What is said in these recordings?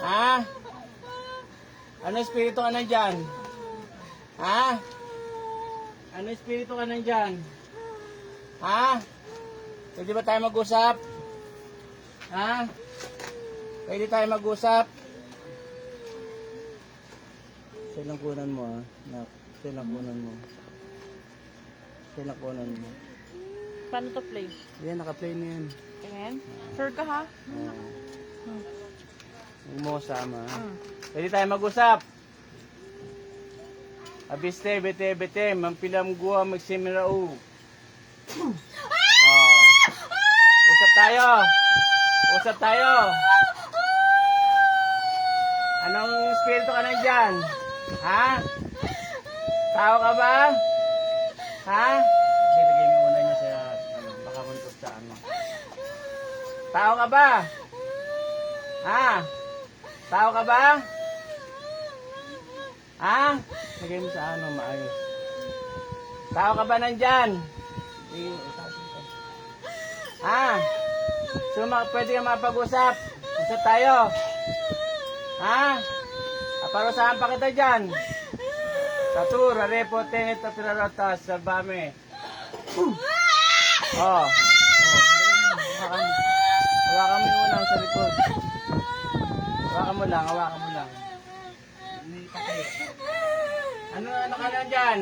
Ha? Ano espiritu ka nandyan? Ha? Ano espiritu ka nandyan? Ha? Pwede ba tayo mag-usap? Ha? Pwede tayo mag-usap? Silangkunan mo ha? Silangkunan mo. Silangkunan mo. Paano to play? Yan, naka-play na yan. Ayan. Sure ka ha? Huwag mo kasama ha? Pwede tayo mag-usap? Abiste, bete, bete, mampilam gua, magsimirao. Usap tayo. Usap tayo. Anong espiritu ka nandyan? Ha? Tao ka ba? Ha? Bilagay mo una niya sa baka muntok sa ano. Tao ka ba? Ha? Tao ka ba? Ha? Lagay mo sa ano, maayos. Tao ka ba nandyan? Ha? So, pwede ka mapag-usap. Usap tayo. Ha? Aparusahan pa kita dyan. Tatura, repo, tenit, tapiraratas, salbame. Oh. Hawakan mo yung unang sa likod. Hawakan mo lang, hawakan mo lang. Ano ka na dyan?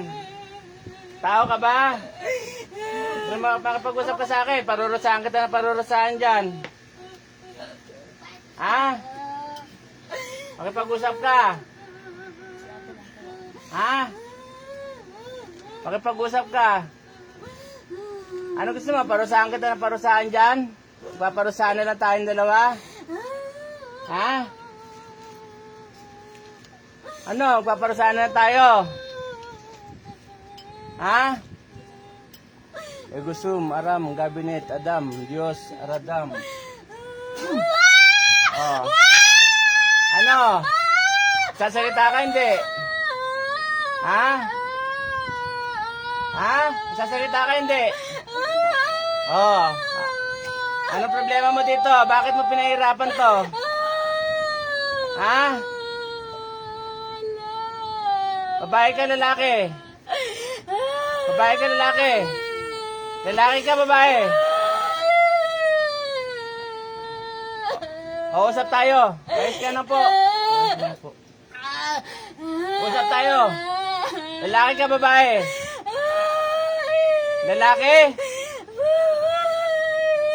Tao ka ba? Makapag-usap ka sa akin, parurusahan kita na parurusahan dyan. Ha? Makipag-usap ka? Ha? Makipag-usap ka? Ano gusto mo? Parusahan kita na parusahan dyan? Paparusahan na lang tayong dalawa? Ha? Ano? Paparusahan na lang tayo? Ha? Egusum, Aram, Gabinet, Adam, Diyos, Aradam. Oh. Ano? Sasalita ka hindi? Ha? Ha? Sasalita ka hindi? Oh. Anong problema mo dito? Bakit mo pinahirapan to? Ha? Babae ka, lalaki? Babae ka, lalaki? Lalaki ka, babae? O, usap tayo. Ayos ka na po. Ayos ka na po. Usap tayo. Lalaki ka, babae? Lalaki?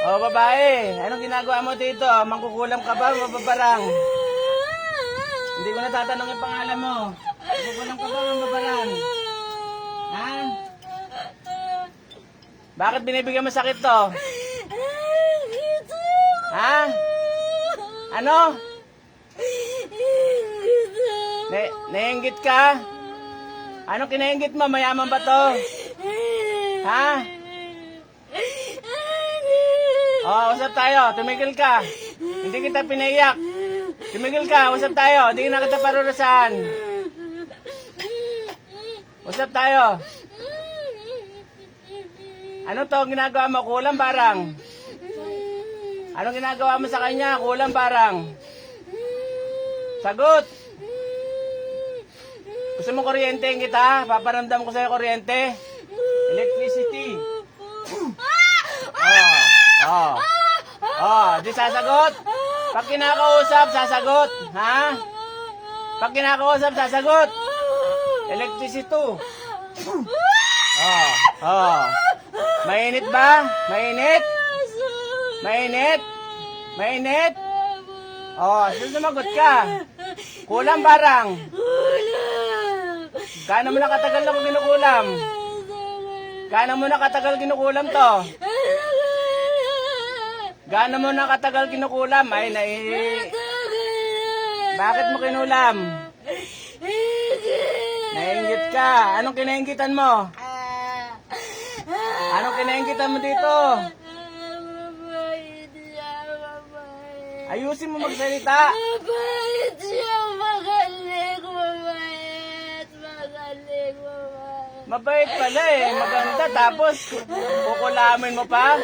O, babae. Anong ginagawa mo dito? Mangkukulam ka ba? Mababarang? Hindi ko na tatanong yung pangalan mo. Mangkukulam ka ba? Mababarang? Ha? Bakit binibigyan mo sakit to? Ha? Ano? Nainggit ka? Ano kinainggit mo? Mayaman ba to? Ha? Oh, usap tayo. Tumigil ka. Hindi kita pinaiyak. Tumigil ka. Usap tayo. Hindi na kita parurusahan. Usap tayo. Ano to ginagawa mo? Kulang barang. Anong ginagawa mo sa kanya? Kulang barang. Sagot. Gusto mo kuryente kita? Paparamdam ko sa'yo kuryente. Electricity. Di sasagot? Pag kinakausap, sasagot. Ha? Pag kinakausap, sasagot. Electricity. Mainit ba? Mainit? Mainit? Mainit? Sumagot ka. Kulang barang. Gaano mo na katagal na ginukulam? Gaano mo na katagal ginukulam to? Gaano mo na katagal ginukulam? Bakit mo kinulam? Nainggit ka. Anong kinainggitan mo? Anong kinainggitan mo dito? Ayusin mo magsalita. Mabait siya, magaling, mabait, magaling, mabait. Mabait pala eh, maganda. Tapos, kukulamin mo pa?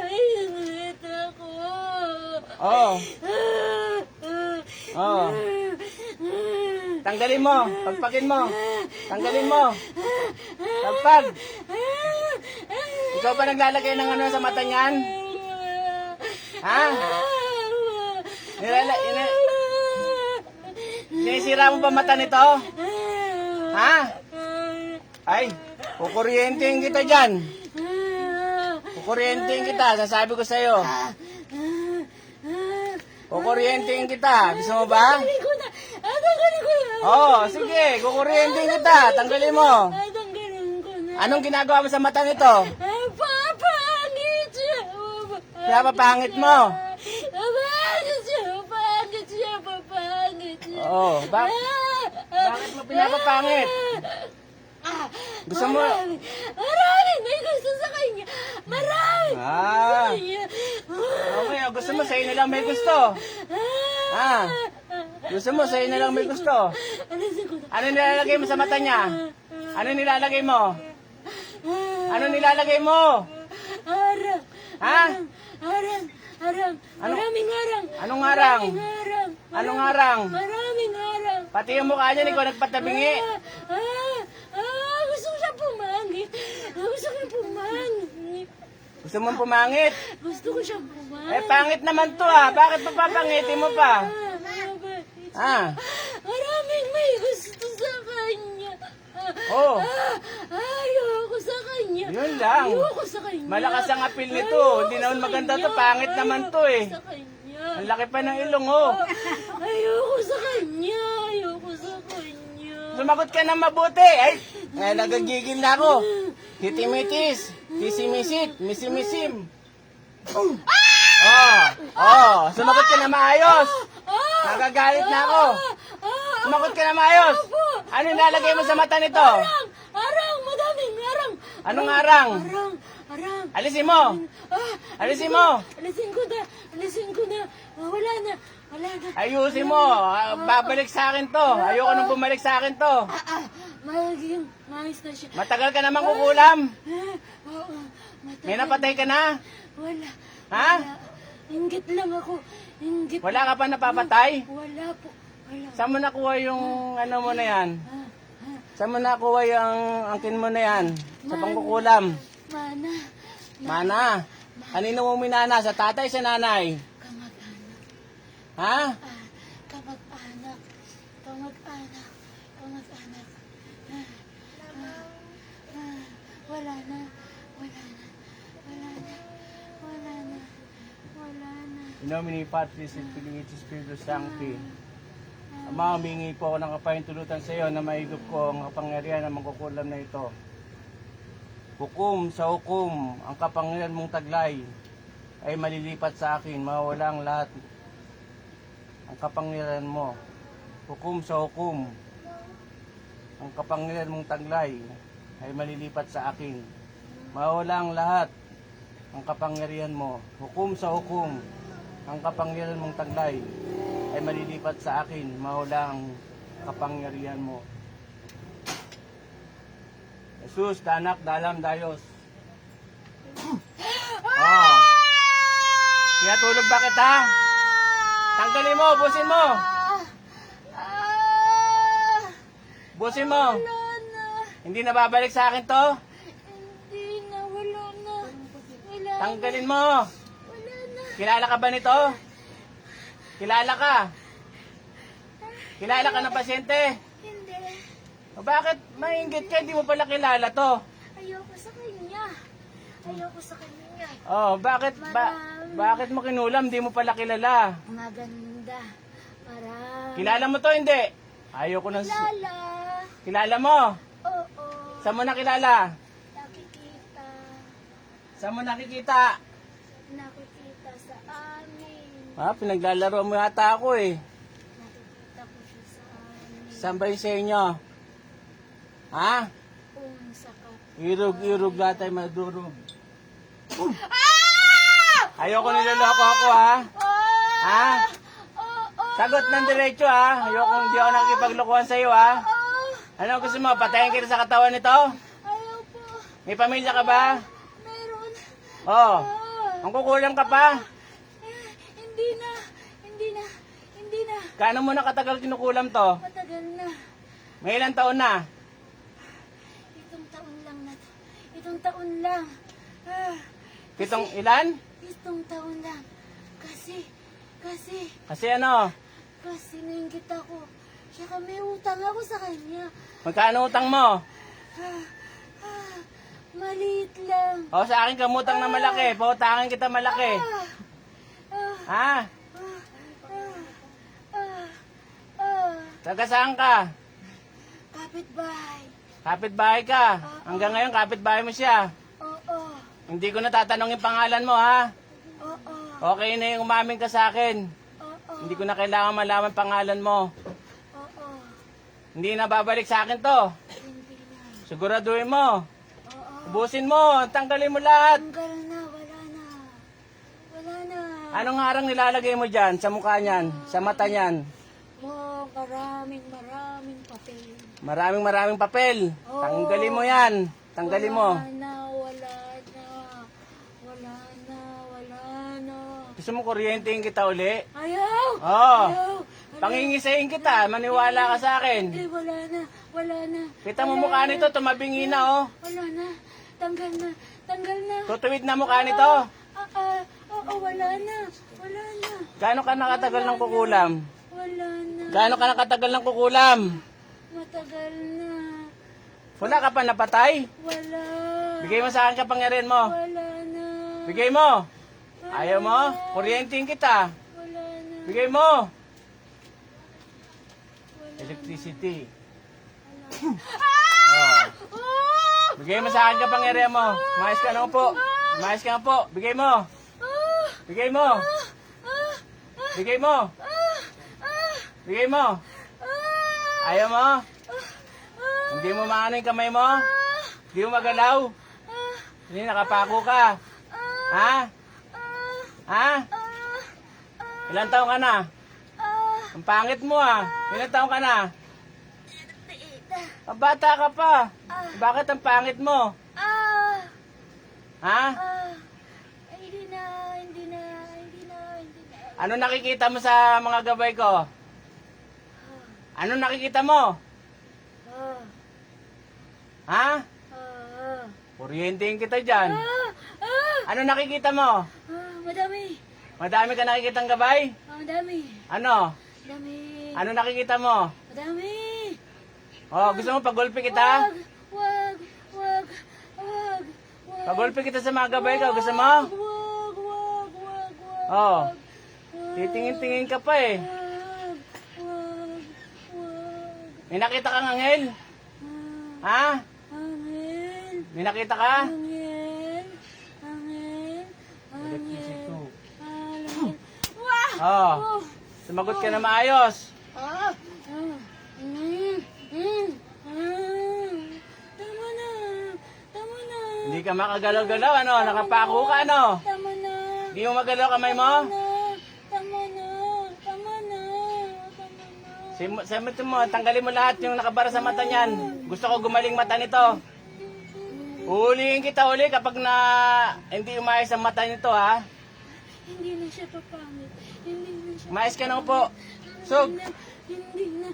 Init ako. Oo. Oo. Tanggalin mo. Pagpagin mo. Tanggalin mo. Pagpag. Ikaw ba naglalagay ng ano sa mata niyan? Ha? Sinisira mo ba mata nito? Ha? Ay, kukuryenteng kita dyan. Kukuryenteng kita, sasabi ko sa'yo. Kukuryenteng kita. Gusto mo ba? Tanggalin ko na. Tanggalin ko na. Oo, sige. Kukuryenteng kita. Tanggalin mo. Tanggalin ko na. Anong ginagawa mo sa mata nito? Papangit siya. Kaya papangit mo. Papangit siya. Papangit siya. Papangit siya. Oo. Bakit mo pinapapangit? Gusto mo? Marami. May gusto sa kanya. Marami. Ah. Kanya. Okay, gusto mo sa'yo na lang may gusto. Ah. Gusto mo sa'yo na lang may gusto. Alisin ko na. Ano nilalagay mo sa mata niya? Ano nilalagay mo? Ano nilalagay mo? Arang. Ha? Arang. Arang. Maraming arang. Anong arang? Maraming arang. Anong arang? Maraming arang. Pati yung mukha niya, ikaw nagpatabingi. Gusto ko siya pumangit. Gusto ko pumangit. Gusto mong pumangit? Gusto ko siya pumangit. Eh, pangit naman to ah. Bakit papapangitin mo pa? Ah. Maraming may gusto sa kanya. Oh. Ayoko sa kanya. Yun lang. Ayoko sa kanya. Malakas ang apil nito. Hindi naman maganda to. Pangit naman to eh. Sa kanya. Ang laki pa ng ilong oh. Ayoko sa kanya. Ayoko sa kanya. Sumagot ka na mabuti. Ay, nagagigil na ako. Hitimitis. Tisimisit. Misimisim. Sumagot ka na maayos. Nagagalit na ako. Sumagot ka na maayos. Ano nilalagay mo sa mata nito? Arang! Arang! Madaming arang! Anong arang? Arang! Arang! Alisin mo. Alisin mo. Alisin ko na! Alisin ko na! Wala na! Wala na! Ayusin mo. Babalik sa akin to. Ayoko nang bumalik sa akin to. Magiging maayos na siya. Matagal ka naman kukulam. Oo. Matagal. May napatay ka na? Wala. Ha? Wala. Inggit lang ako. Inggit. Wala ka pa napapatay? Wala po. Wala. Saan mo nakuha yung ano mo na yan? Saan mo nakuha yung angkin mo na yan? Sa pangkukulam? Mana. Mana? Kanino mo minana? Sa tatay, sa nanay? Kamag-anak. Ha? Kamag-anak. Kamag-anak. Kamag-anak. Wala na. Wala na. Wala na. Wala na. Wala na. In nomine Patris et Filii et Spiritus Sancti. Ama, humingi po ako ng kapahintulutan sa iyo na maigop ko ang kapangyarihan ng mangkukulam na ito. Hukom sa hukom, ang kapangyarihan mong taglay ay malilipat sa akin, mawawala ang lahat ang kapangyarihan mo. Hukom sa hukom, ang kapangyarihan mong taglay ay malilipat sa akin, mawawala ang lahat ang kapangyarihan mo. Hukom sa hukom, ang kapangyarihan mong taglay ay malilipat sa akin, mawala ang kapangyarihan mo. Jesus, danak, dalam, dayos. Kaya tulog ba kita? Tanggalin mo, busin mo. Busin mo. Wala na. Hindi na babalik sa akin to? Hindi na. Wala na. Wala na. Tanggalin mo. Wala na. Kilala ka ba nito? Kilala ka? Kilala ka ng pasyente? Hindi. O bakit maingit ka? Hindi mo pala kilala to. Ayoko sa kanya. Ayoko sa kanya. Oh, bakit mo kinulam? Hindi mo pala kilala. Maganda. Marami. Kilala mo to, hindi? Ayoko na. Lala. Kilala mo? Oo. Saan mo nakilala? Nakikita. Saan mo nakikita? Nakikita sa amin. Pinaglalaro mo yata ako eh. Nakikita ko siya sa amin. Saan ba yung sa inyo? Ha? Sa Irog lahat ay madurog. Ayoko niloloko ako ha? Ha? Sagot ng diretso ha? Hindi ako nakikipaglokohan sa'yo ha? Ano gusto mo? Patayin kita sa katawan nito? Ayaw po. May pamilya ka ba? Meron. Ang kukulam ka pa? Hindi na. Hindi na. Hindi na. Gaano mo na katagal kinukulam to? Matagal na. May ilang taon na? Itong taon lang na to. Itong taon lang. Ah, Pitong ilan? itong taon lang. Kasi ano? Kasi nainggit ako. Saka may utang ako sa kanya. Magkano utang mo? Maliit lang. O sa akin kamutang na malaki. Pautangin kita malaki. Ha? Taga saan ka? Kapitbahay. Kapitbahay ka. Hanggang ngayon kapitbahay mo siya. Oo. Hindi ko na tatanungin pangalan mo ha. Oo. Okay na yung umamin ka sa akin. Oo. Hindi ko na kailangan malaman pangalan mo. Oo. Hindi na babalik sa akin to. Hindi na. Siguraduhin mo. Oo. Ubusin mo. Tanggalin mo lahat. Tanggal na. Wala na. Wala na. Anong harang nilalagay mo dyan sa mukha niyan? Sa mata niyan? Oh, maraming papel. Maraming papel. Oo. Tanggalin mo yan. Tanggalin mo. Wala na. Gusto mo kuryentehin kita uli? Ayaw! Oo. Ayaw! Pangingisahin kita. Maniwala ka sa akin. Hindi, wala na. Wala na. Kita mo mukha nito. Tumabingi na oh. Wala na. Tanggal na. Tanggal na. Tutuwid na mukha nito. Wala na. Wala na. Gaano ka nakatagal ng kukulam? Wala na. Gaano ka nakatagal ng kukulam? Matagal na. Wala ka pa napatay? Wala. Bigay mo sa akin kapangyarihan mo. Wala na. Bigay mo. Ayaw mo? Kuryentehin kita. Wala na. Bigay mo. Electricity. Oh. Bigay mo sa akin kapangyarihan mo. Umayos ka na po. Umayos ka na po. Bigay mo. Bigay mo. Bigay mo. Bigay mo. Ayaw mo? Hindi mo maano yung kamay mo? Hindi mo magalaw? Hindi nakapako ka? Ha? Ha? Ilang taon ka na? Ang pangit mo ah. Ilang taon ka na? Ang bata ka pa. Bakit ang pangit mo? Ha? Hindi na. Ano nakikita mo sa mga gabay ko? Ano nakikita mo? Ha? Kuryentehin kita dyan. Ano nakikita mo? Madami. Madami ka nakikitang gabay? Madami. Ano? Madami. Ano nakikita mo? Madami. Oh, gusto mo pagulpi kita? Wag. Pagulpi kita sa mga gabay ko. Gusto mo? Wag. Oh. Titingin-tingin ka pa eh. Wag. May nakita kang anghel? Ha? Angel. May nakita ka? Angel. Oh. Sumagot ka na maayos. Tama na. Hindi ka makagalaw-galaw, ano? Nakapako ka, ano? Tama na. Hindi mo magalaw kamay mo? Tama na. Samit mo, tanggalin mo lahat yung nakabara sa mata niyan. Gusto ko gumaling mata nito. Uhulihin kita uli kapag na hindi umayos ang mata nito, ha? Hindi na siya papangit. Hindi na siya. Umayos ka na po. Sug, Hindi na.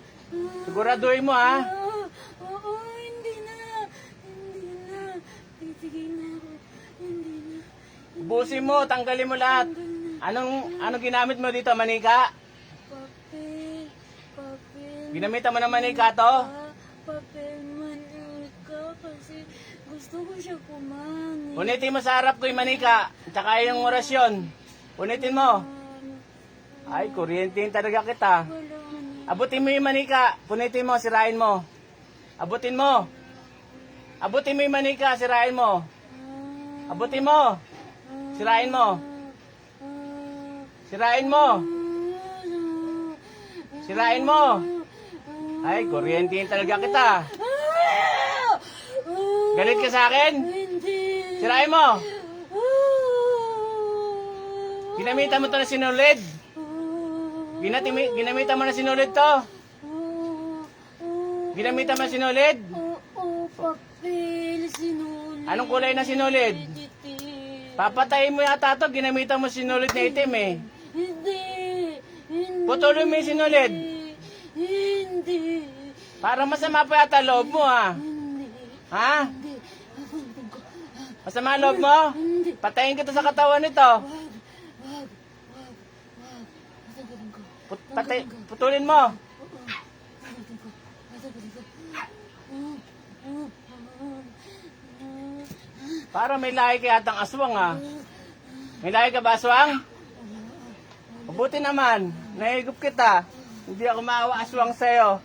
siguraduhin mo, ha? Oo, hindi na. Titigil na ako. Hindi na. Ubusin mo, tanggalin mo lahat. Anong ginamit mo dito, manika? Papel. Ginamitan mo ng manika to? Papel manika kasi gusto ko siya kumangit. Unitin mo sa harap ko yung manika, tsaka yung orasyon. Unitin mo. Ay, kuryentehin talaga kita. Wala na. Abutin mo yung manika, punitin mo, sirain mo. Abutin mo. Abutin mo yung manika, sirain mo. Abutin mo. Sirain mo. Sirain mo. Sirain mo. Ay, kuryentehin talaga kita. Galit ka sa akin? Hindi. Sirain mo. Ginamitan mo to na sinulid. Ginamitan mo na sinulid to. Ginamitan mo na sinulid. Oo, papel, sinulid. Anong kulay na sinulid? Itim. Papatayin mo yata to. Ginamitan mo sinulid na itim eh. Hindi. Putulin mo yung sinulid. Hindi. Parang masama pa yata loob mo, ha? Hindi. Ha? Hindi. Abutin ko. Masama loob mo? Hindi. Patayin kita sa katawan nito. Wag. Wag. Wag. Wag. Masagutin ko. Putulin mo. Masagutin ko. Masagutin ko. Parang may lahi ka yatang aswang, ha? May lahi ka ba, aswang? Mabuti naman. Nahigup kita. Hindi ako maawa aswang sa'yo.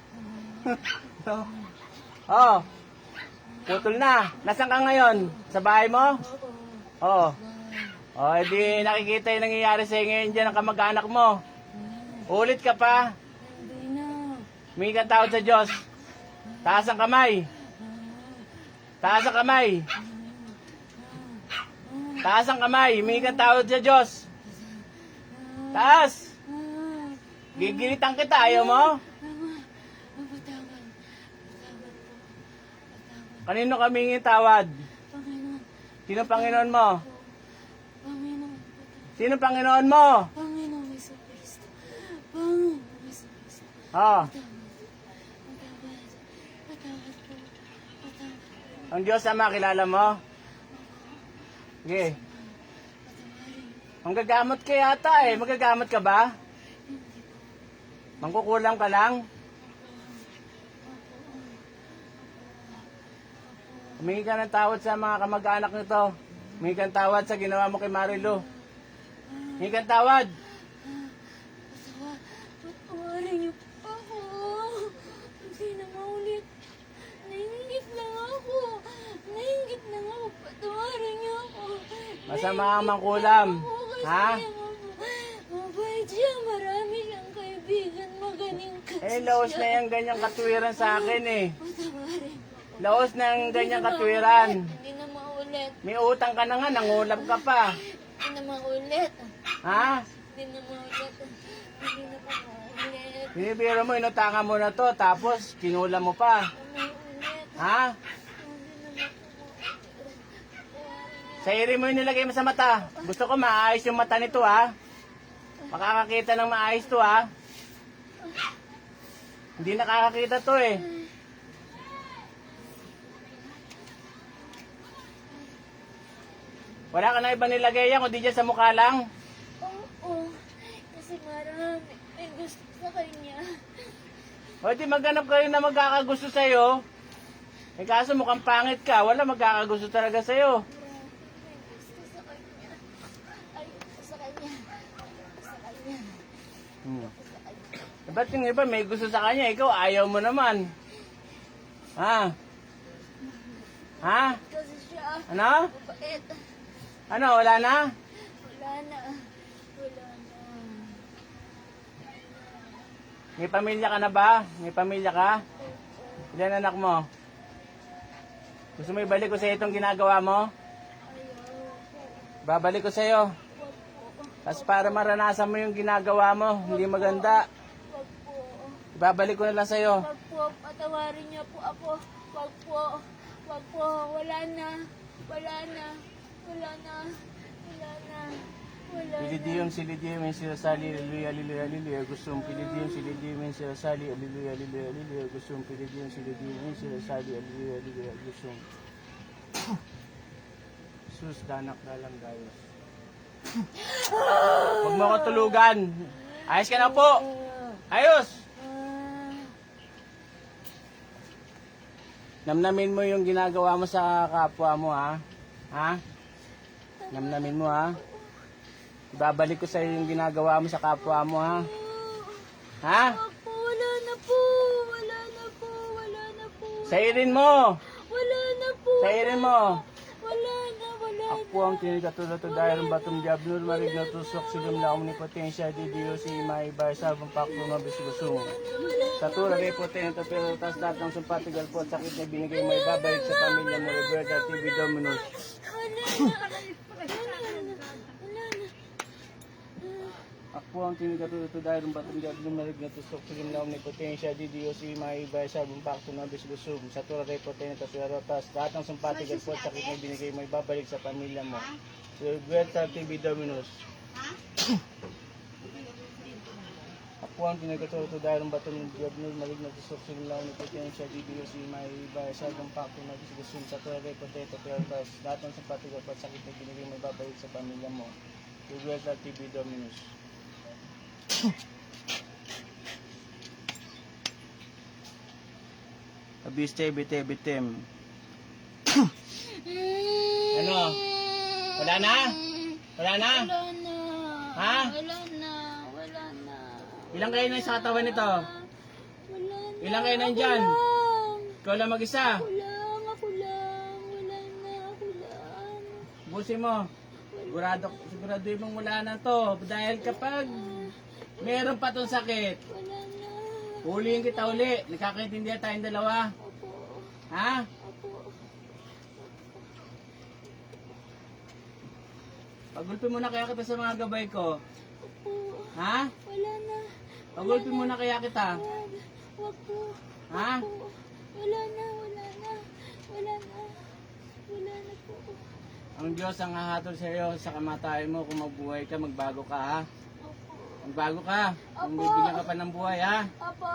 Oh. Putol na. Nasaan ka ngayon? Sa bahay mo? Oo. Oh, edi nakikita yung nangyayari sa'yo ngayon dyan ang kamag-anak mo. Ulit ka pa. Hindi na. May kang tawad sa Diyos. Taas ang kamay. Taas ang kamay. Taas ang kamay. May kang tawad sa Diyos. Taas. Gigilitan kita. Ayaw mo? Mapatawad. Patawad po. Patawad. Kanino kami hingin tawad? Panginoon. Sino Panginoon mo? Panginoon. Sino Panginoon mo? Panginoon Jesucristo. Panginoon Jesucristo. Oh, Patawad. Patawad. Patawad po. Patawad po. ang Diyos Ama, kilala mo? Sige. Patawarin. Manggagamot ka yata eh. Magagamot ka ba? Mangkukulam ka lang? Humingi ka ng tawad sa mga kamag-anak nito. Humingi ka ng tawad sa ginawa mo kay Marilu. Humingi ka ng tawad. Patawarin niyo po ako. Hindi na maulit. Nainggit lang ako. Nainggit lang ako. Patawarin niyo ako. Masama ang mangkulam. Ha? Mabait siya. Marami siyang kaibigan. Magaling kasi Eh, laos na yung ganyang katwiran sa akin eh. Patawarin. Laos na yung ganyang katwiran. Hindi na maulit. May utang ka na nga, nangulam ka pa. Hindi na maulit. Ha? Hindi na maulit. Hindi na po maulit. Binibiro mo, inutangan mo na to, tapos kinulam mo pa. Maulit. Ha? Hindi na maulit. Sa iri mo yung nilagay mo sa mata. Gusto ko maayos yung mata nito, ha? Makakakita ng maayos to, ha? Hindi nakakakita to, eh. Wala ka na iba nilagay yan, kundi dyan sa mukha lang. Oo. Kasi marami. May gusto sa kanya. O di maghanap kayo na magkakagusto sa'yo. Eh kaso mukhang pangit ka, wala magkakagusto talaga sa'yo. May gusto sa kanya. Ay, sa kanya. Sa kanya. Hmm. Sa kanya. Eh, ba't yung iba may gusto sa kanya, ikaw ayaw mo naman. Ha? Ha? Kasi siya. Ano? Mabait. Ano, wala na? Wala na. Wala na. May pamilya ka na ba? May pamilya ka? Ilan anak mo? Gusto mo ibalik ko sa'yo itong ginagawa mo? Ayaw. Babalik ko sa'yo. Wag po. Tapos para maranasan mo yung ginagawa mo, hindi maganda. Wag po. Ibabalik ko na lang sa'yo. Wag po. Patawarin niyo po ako. Wag po. Wag po. Wala na. Wala na. Wala na. Wala na. Wala na. Pilidiyong silidiyong men sirasali, aleluya, aleluya, aleluya. Gustong pilidiyong silidiyong men sirasali, aleluya, aleluya, aleluya. Gustong pilidiyong silidiyong men sirasali, aleluya, aleluya. Gustong. Sus, danak na lang dayos. Huwag mo ko tulugan. Ayos ka na po. Ayos. Namnamin mo yung ginagawa mo sa kapwa mo, ha? Ha? Namnamin mo, ha? Ibabalik ko sa iyo yung ginagawa mo sa kapwa mo, ha? Ha? Wag po. Wala na po. Wala na po. Wala na po. Sairin mo! Wala na po. Sairin mo! Wala na. Wala na. Ako ang tinikatulad to dahil ang batong diablo marig na tusok silum na omnipotensya di Diyos si maibay sa pakto ng bisigusong. Sa tura rin potente pero tas lahat ng sumpatigal po at sakit na binigay mo ibabalik sa pamilya mo Roberta TV Dominus. Ako ang tinikatulad to dahil ang batong diablo marig na tusok silum na omnipotensya di Diyos si maibay sa pakto ng bisigusong. Sa tura rin potente pero tas lahat ng sumpatigal po at sakit na binigay mo ibabalik sa pamilya mo. Roberta TV Dominus. Ako Puan, pinagkatuto dahil ang bato ng diagnos, maligna sa suksing lang ni potensya, DBOC, may bayasag ang pakto na diskusyon sa tuwagay, potato, pervas, lahat ng sampatigal at sakit na binigay may babalik sa pamilya mo. Ruelta TV Dominus. Abiste, bite, bitem. Ano? Wala na? Wala na? Wala na. Ha? Wala na. Wala na. Ilang kayo na sa katawan nito? Wala na. Ilang kayo nandyan? Ako lang. Ikaw lang mag-isa? Ako lang. Ako lang. Wala na. Ako lang. Busin mo. Sigurado mong wala na to. Dahil kapag meron pa tong sakit, Wala na. huliin kita uli. Nagkakaintindihan tayong dalawa. Opo. Ha? Opo. Pagulpin mo na kaya kita sa mga gabay ko. Opo. Ha? Wala na. Pagulpin mo na kaya kita. Wag. Wag po. Ha? Opo. Wala na. Wala na. Wala na. Wala na po. Ang Diyos ang hahatol sa iyo sa kamatayan mo. Kung magbuhay ka, magbago ka ha. Opo. Magbago ka. Kung Opo. bibigyan ka pa ng buhay ha. Opo.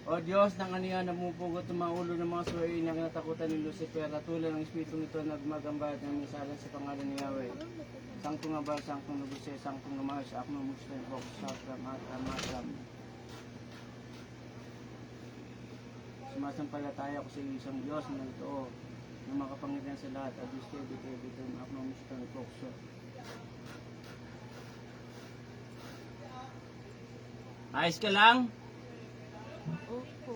O Diyos, nang aniyan namupugot ng mga ulo ng mga suwain na kinatakutan ni Lucifer at tulad ng Espiritu nito nagmagambat ng misalan sa pangalan ni Yahweh. Sangtong abal, sangtong nabuse, sangtong namayos, akno muslim, bok, sakram, matram. Sumasampalataya ko sa isang Diyos na ito na makapangyarihan sa lahat at Diyos kayo, bito, akno muslim, bok, Ayos ka lang? Opo.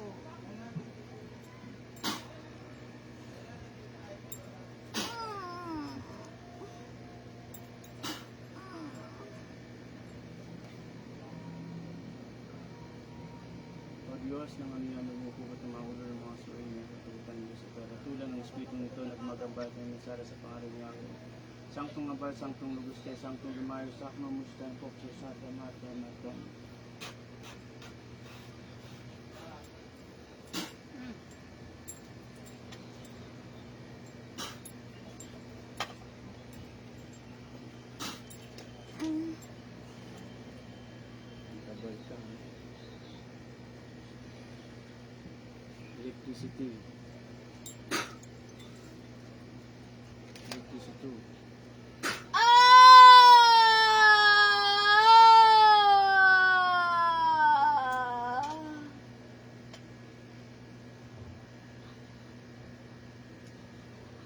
O Diyos, nang aniyan namupugot ng mga ulo ng mga suwain na kinatakutan ni Lucifer at tulad ng Espiritu nito nagmagambat ng misalan sa pangalan ni Yahweh. Sangtong abal, sangtong luguste, sangtong lumayo, sakno muslim, bok, sakram, matram. Tabal ka. Electricity. Electricity.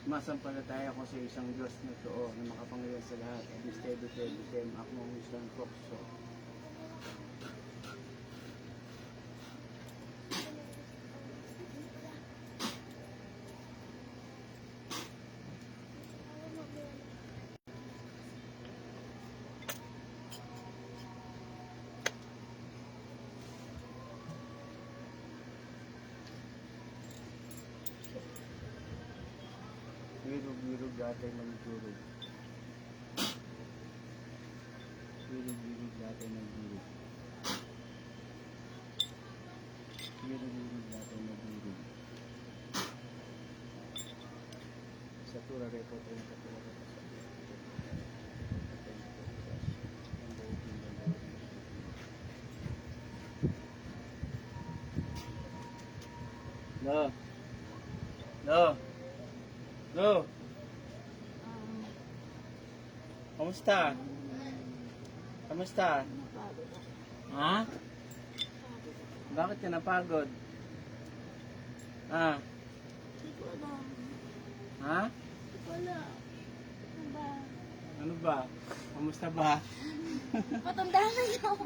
Masampalataya ko sa isang Diyos na totoo na makapangyarihan sa lahat. Abiste, akmo muslim, pokso. Wirog-wirog gatay magturog. Wirog-wirog gatay magturog. Wirog-wirog gatay magturog. Sa tura repo tayo sa tura repo. No. No. Go! Kamusta? Kamusta? Ha? Bakit ka napagod? Ah, Hindi ko alam. ha? Wala. Ano ba? Ano ba? Kamusta ba? Matanda na yun.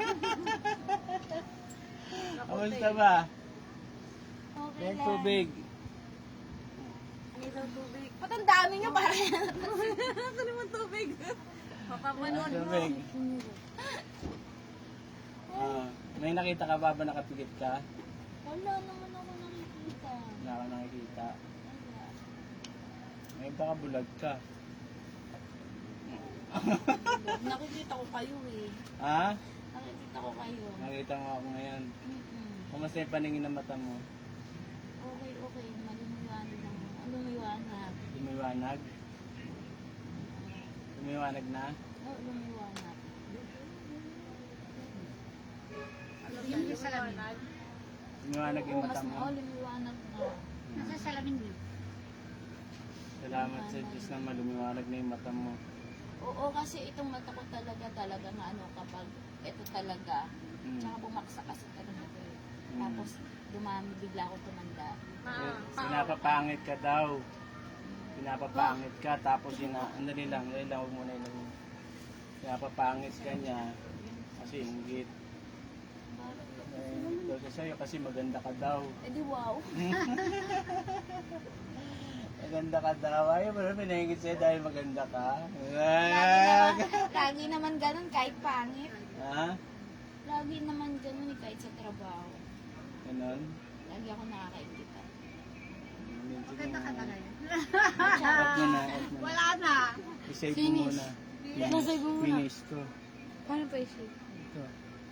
Kamusta ba? Okay Yung lang. tubig. Ano yung tubig? Matanda ninyo para yan. Saan naman tubig? Mapapanood mo. Tubig. Ah, may nakita ka ba nakapikit ka? Wala naman ako nakikita. Wala ka nakikita. Wala. May baka bulag ka. Nakikita ko kayo eh. Ha? Nakikita ko kayo. Nakita mo ako ngayon. Mm-mm. Kamusta yung paningin ng mata mo? Okay, okay. Malimiwanag lang. Lumiwanag. Lumiwanag? Lumiwanag na? Oo, lumiwanag. Nasa salamin. Lumiwanag yung Oo, mata mas mo. liwanag na. Nasa salamin din. Salamat sa Diyos na malumiwanag na yung mata mo. Oo, kasi itong mata ko talaga na ano, kapag ito talaga, tsaka bumaksa kasi talaga ito eh. Tapos dumami, bigla ako tumanda. Pinapapangit ka daw. Pinapapangit ka, tapos andali lang, huwag muna ilagay. Pinapapangit ka niya, kasi inggit. Inggit daw siya sa'yo, kasi maganda ka daw. Eh di wow. Maganda ka daw. Ayaw mo na pinahingit sa'yo dahil maganda ka. Lagi naman ganun kahit pangit. Ha? Lagi naman ganun eh, kahit sa trabaho. Ganon? Lagi ako nakakaingita. Maganda ka na ngayon. Huwag mo na. Wala na. I-save mo Finish. muna. Nasave mo muna. Finish to. Paano pa isip? Ito.